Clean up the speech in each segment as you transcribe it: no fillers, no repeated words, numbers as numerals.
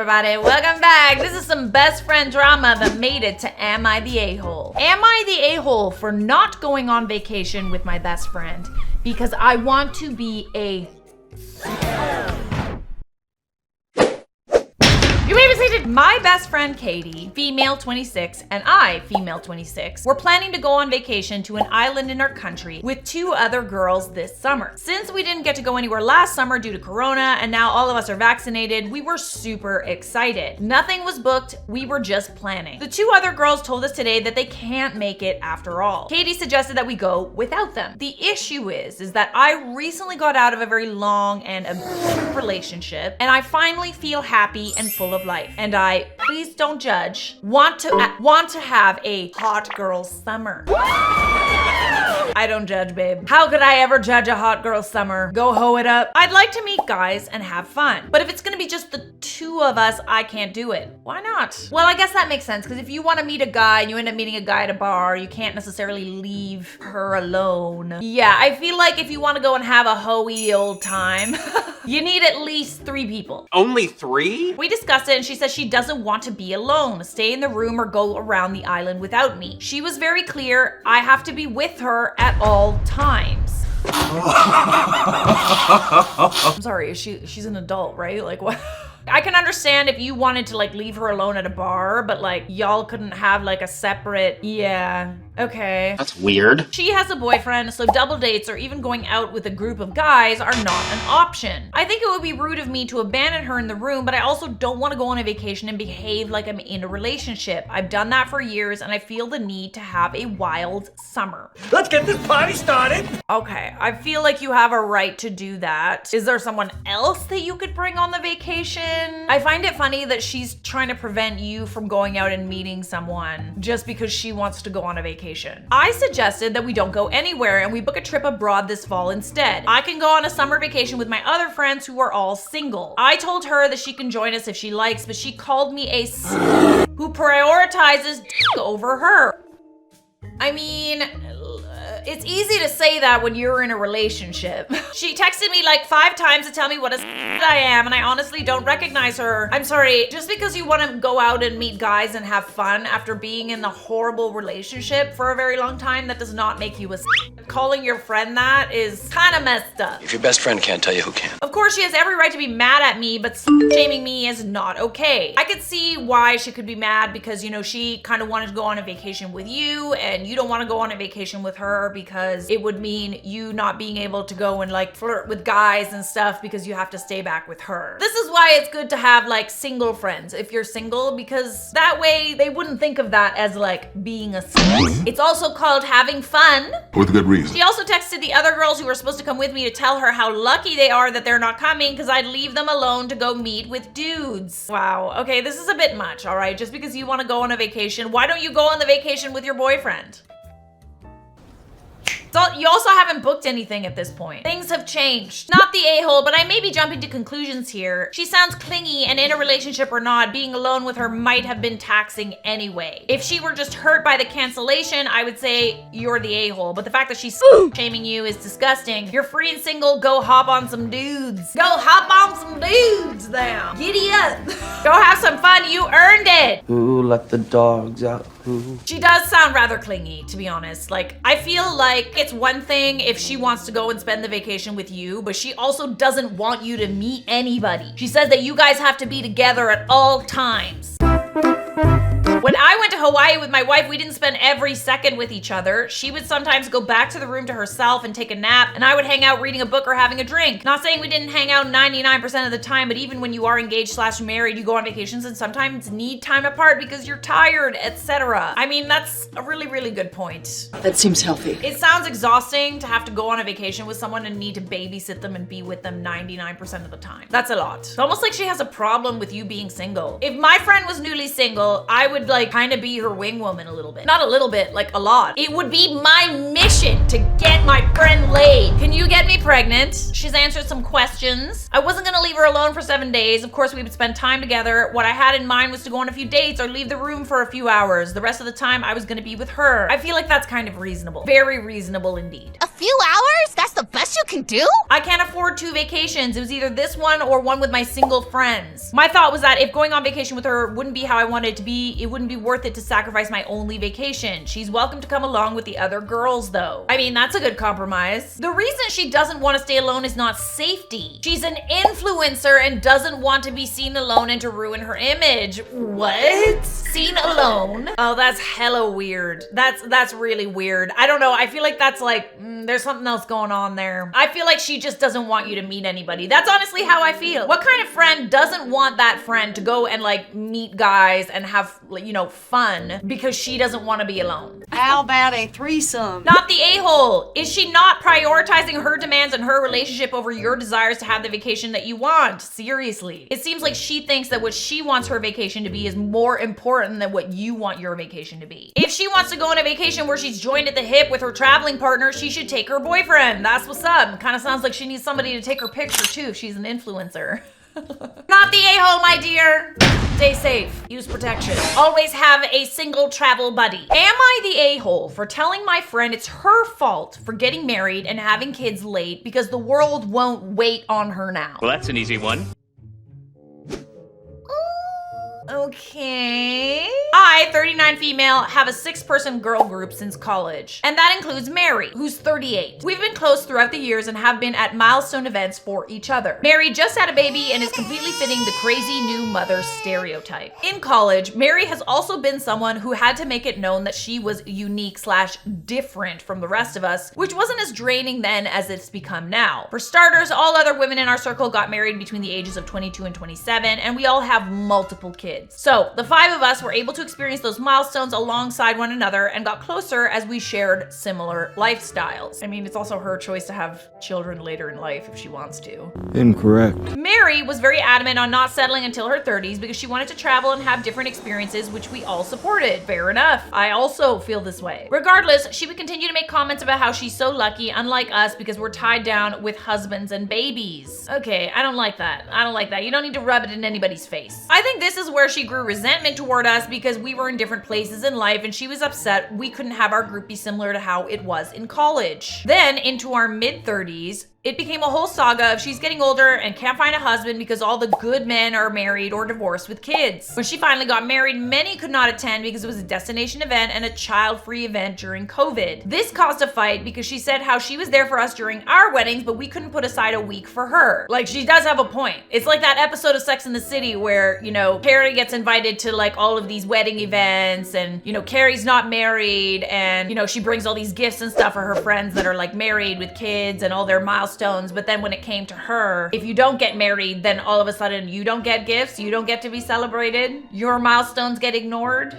everybody, welcome back. This is some best friend drama that made it to Am I the A-hole? Am I the a-hole for not going on vacation with my best friend because I want to be a... You may be seated. My best friend Katie, female 26, and I, female 26, were planning to go on vacation to an island in our country with 2 other girls this summer. Since we didn't get to go anywhere last summer due to Corona, and now all of us are vaccinated, we were super excited. Nothing was booked, we were just planning. The 2 other girls told us today that they can't make it after all. Katie suggested that we go without them. The issue is that I recently got out of a very long and abusive relationship, and I finally feel happy and full of life. And I, please don't judge, want to have a hot girl summer. I don't judge, babe. How could I ever judge a hot girl summer? Go hoe it up. I'd like to meet guys and have fun. But if it's gonna be just the 2 of us, I can't do it. Why not? Well, I guess that makes sense, because if you want to meet a guy and you end up meeting a guy at a bar, you can't necessarily leave her alone. Yeah, I feel like if you want to go and have a hoey old time, you need at least 3 people. Only 3? We discussed it and she says she doesn't want to be alone, stay in the room or go around the island without me. She was very clear, I have to be with her at all times. I'm sorry, she's an adult, right? Like what? I can understand if you wanted to like leave her alone at a bar, but like y'all couldn't have like a separate, yeah, okay. That's weird. She has a boyfriend, so double dates or even going out with a group of guys are not an option. I think it would be rude of me to abandon her in the room, but I also don't want to go on a vacation and behave like I'm in a relationship. I've done that for years and I feel the need to have a wild summer. Let's get this party started. Okay, I feel like you have a right to do that. Is there someone else that you could bring on the vacation? I find it funny that she's trying to prevent you from going out and meeting someone just because she wants to go on a vacation. I suggested that we don't go anywhere and we book a trip abroad this fall instead. I can go on a summer vacation with my other friends who are all single. I told her that she can join us if she likes, but she called me a who prioritizes over her. I mean, it's easy to say that when you're in a relationship. She texted me like 5 times to tell me what a I am, and I honestly don't recognize her. I'm sorry, just because you want to go out and meet guys and have fun after being in a horrible relationship for a very long time, that does not make you a Calling your friend that is kind of messed up. If your best friend can't tell you, who can? Of course, she has every right to be mad at me, but shaming me is not okay. I could see why she could be mad because, you know, she kind of wanted to go on a vacation with you and you don't want to go on a vacation with her because it would mean you not being able to go and like flirt with guys and stuff because you have to stay back with her. This is why it's good to have like single friends if you're single, because that way they wouldn't think of that as like being a slut. It's also called having fun. With good reason. She also texted the other girls who were supposed to come with me to tell her how lucky they are that they're not coming because I'd leave them alone to go meet with dudes. Wow, okay, this is a bit much, all right? Just because you want to go on a vacation, why don't you go on the vacation with your boyfriend? So you also haven't booked anything at this point. Things have changed. Not the a-hole, but I may be jumping to conclusions here. She sounds clingy, and in a relationship or not, being alone with her might have been taxing anyway. If she were just hurt by the cancellation, I would say you're the a-hole. But the fact that she's shaming you is disgusting. You're free and single, go hop on some dudes. Go hop on some dudes now. Giddy up. Go have some fun, you earned it. Who let the dogs out? Who? She does sound rather clingy, to be honest. Like, I feel like it's one thing if she wants to go and spend the vacation with you, but she also doesn't want you to meet anybody. She says that you guys have to be together at all times. When I went to Hawaii with my wife, we didn't spend every second with each other. She would sometimes go back to the room to herself and take a nap, and I would hang out reading a book or having a drink. Not saying we didn't hang out 99% of the time, but even when you are engaged / married, you go on vacations and sometimes need time apart because you're tired, etc. I mean, that's a really, really good point. That seems healthy. It sounds exhausting to have to go on a vacation with someone and need to babysit them and be with them 99% of the time. That's a lot. It's almost like she has a problem with you being single. If my friend was newly single, I would like kind of be her wing woman a little bit. Not a little bit, like a lot. It would be my mission to get my friend laid. Can you get me pregnant? She's answered some questions. I wasn't gonna leave her alone for 7 days. Of course, we would spend time together. What I had in mind was to go on a few dates or leave the room for a few hours. The rest of the time, I was gonna be with her. I feel like that's kind of reasonable. Very reasonable indeed. few hours? That's the best you can do? I can't afford 2 vacations. It was either this one or one with my single friends. My thought was that if going on vacation with her wouldn't be how I wanted it to be, it wouldn't be worth it to sacrifice my only vacation. She's welcome to come along with the other girls though. I mean, that's a good compromise. The reason she doesn't want to stay alone is not safety. She's an influencer and doesn't want to be seen alone and to ruin her image. What? Seen alone? Oh, that's hella weird. That's really weird. I don't know. I feel like that's like, there's something else going on there. I feel like she just doesn't want you to meet anybody. That's honestly how I feel. What kind of friend doesn't want that friend to go and like meet guys and have, you know, fun because she doesn't want to be alone? How about a threesome? Not the a-hole. Is she not prioritizing her demands and her relationship over your desires to have the vacation that you want? Seriously. It seems like she thinks that what she wants her vacation to be is more important than what you want your vacation to be. If she wants to go on a vacation where she's joined at the hip with her traveling partner, she should take her boyfriend. That's what's up. Kind of sounds like she needs somebody to take her picture too if she's an influencer. Not the a-hole, my dear. Stay safe. Use protection. Always have a single travel buddy. Am I the a-hole for telling my friend it's her fault for getting married and having kids late because the world won't wait on her now? Well, that's an easy one. Okay. I, 39 female, have a 6-person girl group since college. And that includes Mary, who's 38. We've been close throughout the years and have been at milestone events for each other. Mary just had a baby and is completely fitting the crazy new mother stereotype. In college, Mary has also been someone who had to make it known that she was unique/different from the rest of us, which wasn't as draining then as it's become now. For starters, all other women in our circle got married between the ages of 22 and 27, and we all have multiple kids. So the 5 of us were able to experience those milestones alongside one another and got closer as we shared similar lifestyles. I mean, it's also her choice to have children later in life if she wants to. Incorrect. Mary was very adamant on not settling until her 30s because she wanted to travel and have different experiences, which we all supported. Fair enough. I also feel this way. Regardless, she would continue to make comments about how she's so lucky, unlike us, because we're tied down with husbands and babies. Okay, I don't like that. I don't like that. You don't need to rub it in anybody's face. I think this is where she grew resentment toward us because we were in different places in life and she was upset we couldn't have our group be similar to how it was in college. Then into our mid-30s, it became a whole saga of she's getting older and can't find a husband because all the good men are married or divorced with kids. When she finally got married, many could not attend because it was a destination event and a child-free event during COVID. This caused a fight because she said how she was there for us during our weddings, but we couldn't put aside a week for her. Like, she does have a point. It's like that episode of Sex and the City where, you know, Carrie gets invited to like all of these wedding events and, you know, Carrie's not married and, you know, she brings all these gifts and stuff for her friends that are like married with kids and all their milestones. But then when it came to her, if you don't get married, then all of a sudden you don't get gifts, you don't get to be celebrated, your milestones get ignored.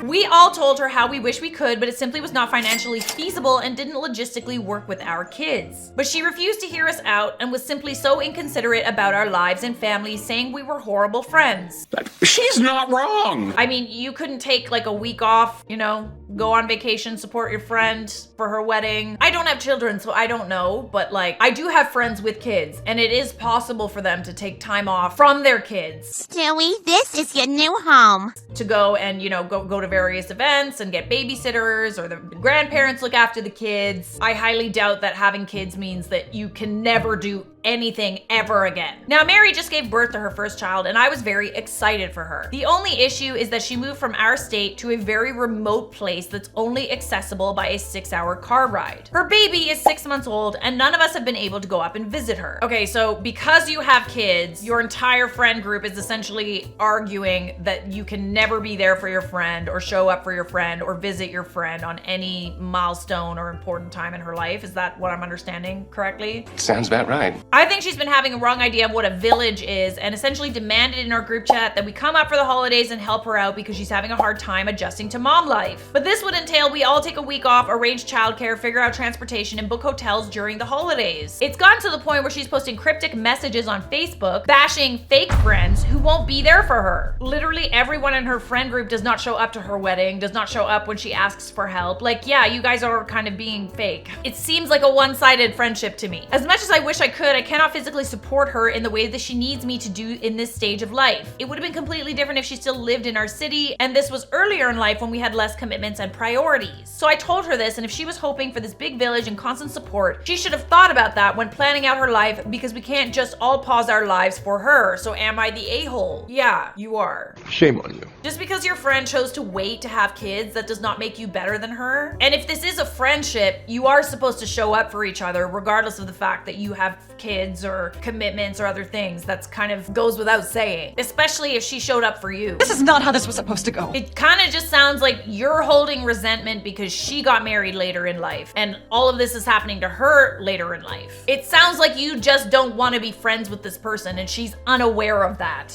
We all told her how we wish we could, but it simply was not financially feasible and didn't logistically work with our kids. But she refused to hear us out and was simply so inconsiderate about our lives and families, saying we were horrible friends. She's not wrong. I mean, you couldn't take like a week off, you know, go on vacation, support your friend for her wedding. I don't have children, so I don't know, but like, I do have friends with kids, and it is possible for them to take time off from their kids. Stewie, this is your new home. To go and, you know, go to various events and get babysitters, or the grandparents look after the kids. I highly doubt that having kids means that you can never do anything ever again. Now, Mary just gave birth to her first child, and I was very excited for her. The only issue is that she moved from our state to a very remote place that's only accessible by a 6-hour car ride. Her baby is 6 months old, and none of us have been able to go up and visit her. Okay, so because you have kids, your entire friend group is essentially arguing that you can never be there for your friend or show up for your friend or visit your friend on any milestone or important time in her life. Is that what I'm understanding correctly? Sounds about right. I think she's been having a wrong idea of what a village is and essentially demanded in our group chat that we come up for the holidays and help her out because she's having a hard time adjusting to mom life. But this would entail we all take a week off, arrange childcare, figure out transportation, and book hotels during the holidays. It's gotten to the point where she's posting cryptic messages on Facebook, bashing fake friends who won't be there for her. Literally everyone in her friend group does not show up to her wedding, does not show up when she asks for help. Like, yeah, you guys are kind of being fake. It seems like a one-sided friendship to me. As much as I wish I could, I cannot physically support her in the way that she needs me to do in this stage of life. It would have been completely different if she still lived in our city, and this was earlier in life when we had less commitments and priorities. So I told her this, and if she was hoping for this big village and constant support, she should have thought about that when planning out her life, because we can't just all pause our lives for her. So am I the a-hole? Yeah, you are. Shame on you. Just because your friend chose to wait to have kids, that does not make you better than her. And if this is a friendship, you are supposed to show up for each other regardless of the fact that you have kids or commitments or other things. That's kind of goes without saying, especially if she showed up for you. This is not how this was supposed to go. It kind of just sounds like you're holding resentment because she got married later in life, and all of this is happening to her later in life. It sounds like you just don't want to be friends with this person, and she's unaware of that.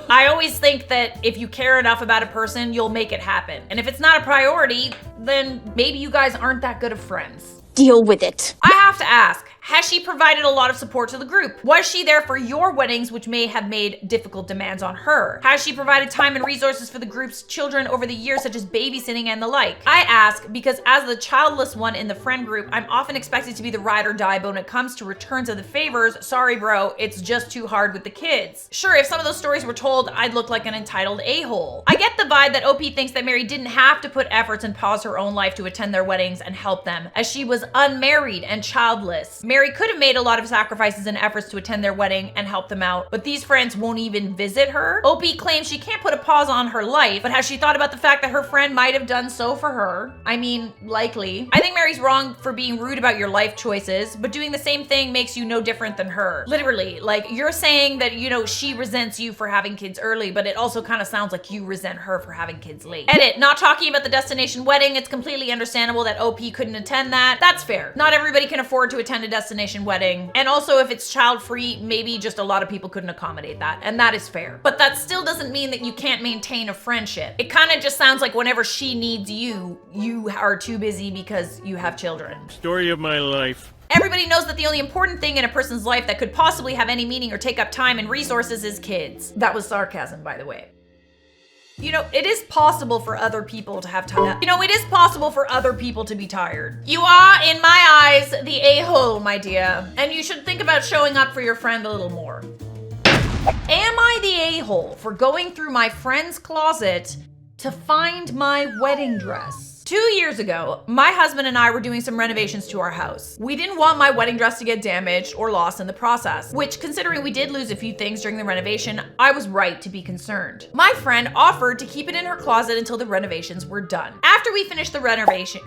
I always think that if you care enough about a person, you'll make it happen. And if it's not a priority, then maybe you guys aren't that good of friends. Deal with it. I have to ask, has she provided a lot of support to the group? Was she there for your weddings, which may have made difficult demands on her? Has she provided time and resources for the group's children over the years, such as babysitting and the like? I ask because as the childless one in the friend group, I'm often expected to be the ride or die, but when it comes to returns of the favors, sorry bro, it's just too hard with the kids. Sure, if some of those stories were told, I'd look like an entitled a-hole. I get the vibe that OP thinks that Mary didn't have to put efforts and pause her own life to attend their weddings and help them, as she was unmarried and childless. Mary could have made a lot of sacrifices and efforts to attend their wedding and help them out, but these friends won't even visit her. OP claims she can't put a pause on her life, but has she thought about the fact that her friend might have done so for her? I mean, likely. I think Mary's wrong for being rude about your life choices, but doing the same thing makes you no different than her. Literally, like, you're saying that, you know, she resents you for having kids early, but it also kind of sounds like you resent her for having kids late. Edit, not talking about the destination wedding. It's completely understandable that OP couldn't attend that. That's fair. Not everybody can afford to attend a destination wedding. And also, if it's child-free, maybe just a lot of people couldn't accommodate that, and that is fair. But that still doesn't mean that you can't maintain a friendship. It kind of just sounds like whenever she needs you, you are too busy because you have children. Story of my life. Everybody knows that the only important thing in a person's life that could possibly have any meaning or take up time and resources is kids. That was sarcasm, by the way. You know, it is possible for other people to have time. You know, it is possible for other people to be tired. You are, in my eyes, the a-hole, my dear. And you should think about showing up for your friend a little more. Am I the a-hole for going through my friend's closet to find my wedding dress? 2 years ago, my husband and I were doing some renovations to our house. We didn't want my wedding dress to get damaged or lost in the process, which, considering we did lose a few things during the renovation, I was right to be concerned. My friend offered to keep it in her closet until the renovations were done. After we finished the renovations,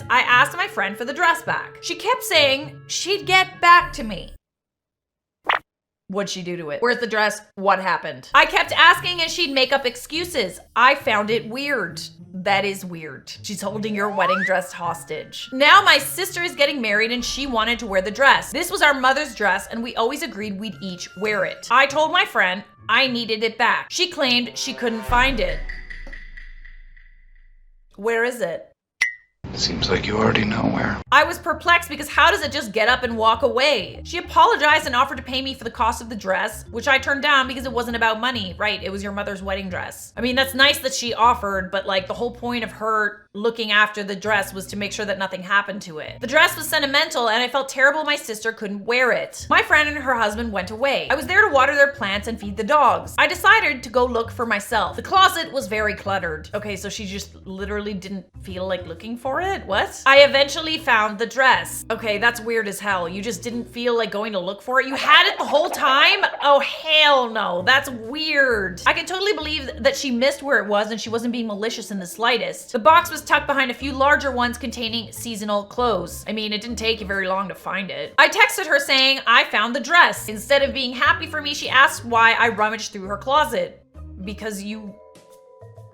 I asked my friend for the dress back. She kept saying she'd get back to me. What'd she do to it? Where's the dress? What happened? I kept asking and she'd make up excuses. I found it weird. That is weird. She's holding your wedding dress hostage. Now my sister is getting married and she wanted to wear the dress. This was our mother's dress and we always agreed we'd each wear it. I told my friend I needed it back. She claimed she couldn't find it. Where is it? Seems like you already know where. I was perplexed because how does it just get up and walk away? She apologized and offered to pay me for the cost of the dress, which I turned down because it wasn't about money. Right, it was your mother's wedding dress. I mean, that's nice that she offered, but like the whole point of her looking after the dress was to make sure that nothing happened to it. The dress was sentimental and I felt terrible my sister couldn't wear it. My friend and her husband went away. I was there to water their plants and feed the dogs. I decided to go look for myself. The closet was very cluttered. Okay, so she just literally didn't feel like looking for it? What? I eventually found the dress. Okay, that's weird as hell. You just didn't feel like going to look for it? You had it the whole time? Oh, hell no. That's weird. I can totally believe that she missed where it was and she wasn't being malicious in the slightest. The box was tucked behind a few larger ones containing seasonal clothes. I mean, it didn't take you very long to find it. I texted her saying I found the dress. Instead of being happy for me, she asked why I rummaged through her closet. Because you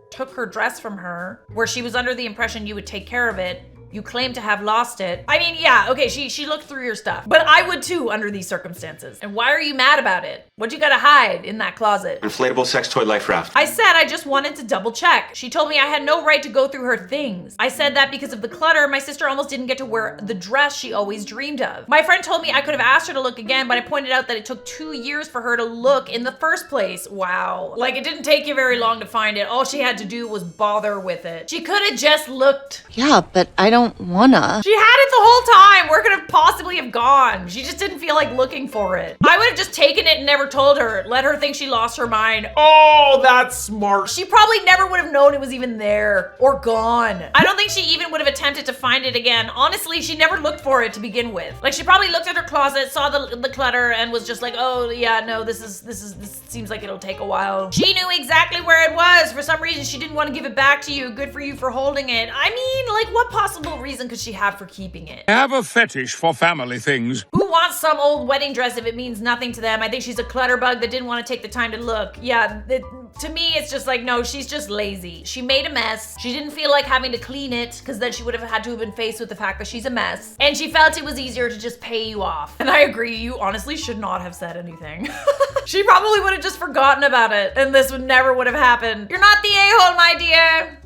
took her dress from her, where she was under the impression you would take care of it. You claim to have lost it. I mean, yeah, okay, she looked through your stuff. But I would too under these circumstances. And why are you mad about it? What you gotta hide in that closet? Inflatable sex toy life raft. I said I just wanted to double check. She told me I had no right to go through her things. I said that because of the clutter, my sister almost didn't get to wear the dress she always dreamed of. My friend told me I could have asked her to look again, but I pointed out that it took 2 years for her to look in the first place. Wow. Like, it didn't take you very long to find it. All she had to do was bother with it. She could have just looked. Yeah, but I don't don't wanna. She had it the whole time. Where could it possibly have gone? She just didn't feel like looking for it. I would have just taken it and never told her. Let her think she lost her mind. Oh, that's smart. She probably never would have known it was even there or gone. I don't think she even would have attempted to find it again. Honestly, she never looked for it to begin with. Like, she probably looked at her closet, saw the clutter, and was just like, oh yeah, no, this seems like it'll take a while. She knew exactly where it was. For some reason, she didn't want to give it back to you. Good for you for holding it. I mean, like, what possible reason could she have for keeping it? I have a fetish for family things. Who wants some old wedding dress if it means nothing to them? I think she's a clutterbug that didn't want to take the time to look. Yeah, to me, it's just like, no, she's just lazy. She made a mess. She didn't feel like having to clean it because then she would have had to have been faced with the fact that she's a mess. And she felt it was easier to just pay you off. And I agree, you honestly should not have said anything. She probably would have just forgotten about it and this never would have happened. You're not the a-hole, my dear.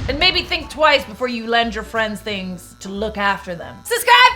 And maybe think twice before you lend your friends things to look after them. Subscribe!